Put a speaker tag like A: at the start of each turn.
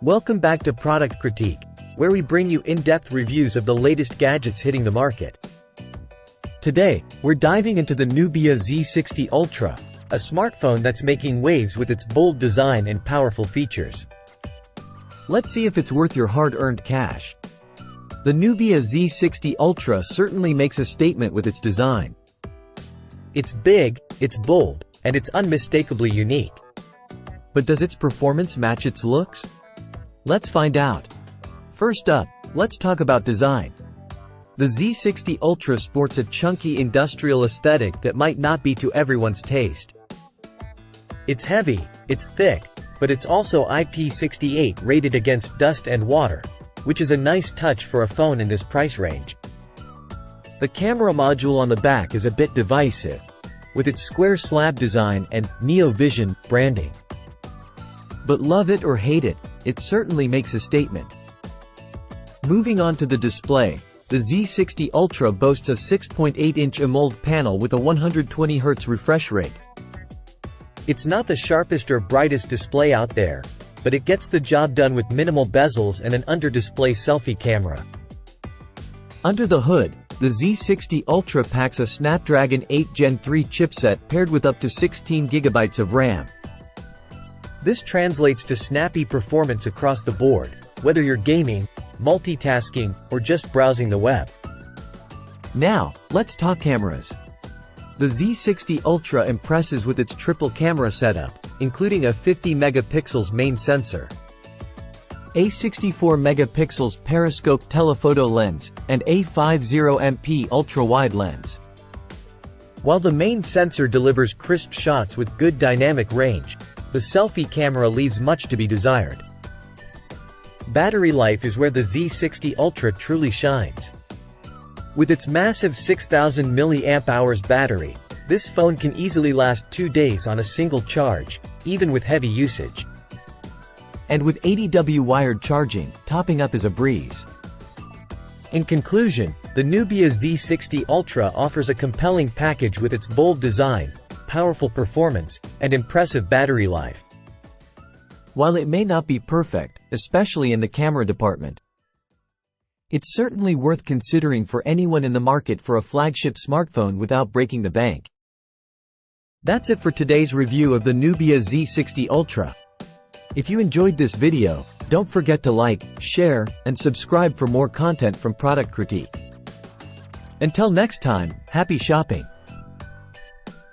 A: Welcome back to Product Critique, where we bring you in-depth reviews of the latest gadgets hitting the market. Today, we're diving into the Nubia Z60 Ultra, a smartphone that's making waves with its bold design and powerful features. Let's see if it's worth your hard-earned cash. The Nubia Z60 Ultra certainly makes a statement with its design. It's big, it's bold, and it's unmistakably unique. But does its performance match its looks? Let's find out. First up, let's talk about design. The Z60 Ultra sports a chunky industrial aesthetic that might not be to everyone's taste. It's heavy, it's thick, but it's also IP68 rated against dust and water, which is a nice touch for a phone in this price range. The camera module on the back is a bit divisive, with its square slab design and Neo Vision branding. But love it or hate it, it certainly makes a statement. Moving on to the display, the Z60 Ultra boasts a 6.8-inch AMOLED panel with a 120Hz refresh rate. It's not the sharpest or brightest display out there, but it gets the job done with minimal bezels and an under-display selfie camera. Under the hood, the Z60 Ultra packs a Snapdragon 8 Gen 3 chipset paired with up to 16 GB of RAM. This translates to snappy performance across the board, whether you're gaming, multitasking, or just browsing the web. Now, let's talk cameras. The Z60 Ultra impresses with its triple camera setup, including a 50-megapixels main sensor, a 64-megapixels periscope telephoto lens, and a 50MP ultra-wide lens. While the main sensor delivers crisp shots with good dynamic range, the selfie camera leaves much to be desired. Battery life is where the Z60 Ultra truly shines. With its massive 6000 mAh battery, this phone can easily last 2 days on a single charge, even with heavy usage. And with 80W wired charging, topping up is a breeze. In conclusion, the Nubia Z60 Ultra offers a compelling package with its bold design, powerful performance, and impressive battery life. While it may not be perfect, especially in the camera department, it's certainly worth considering for anyone in the market for a flagship smartphone without breaking the bank. That's it for today's review of the Nubia Z60 Ultra. If you enjoyed this video, don't forget to like, share, and subscribe for more content from Product Critique. Until next time, happy shopping!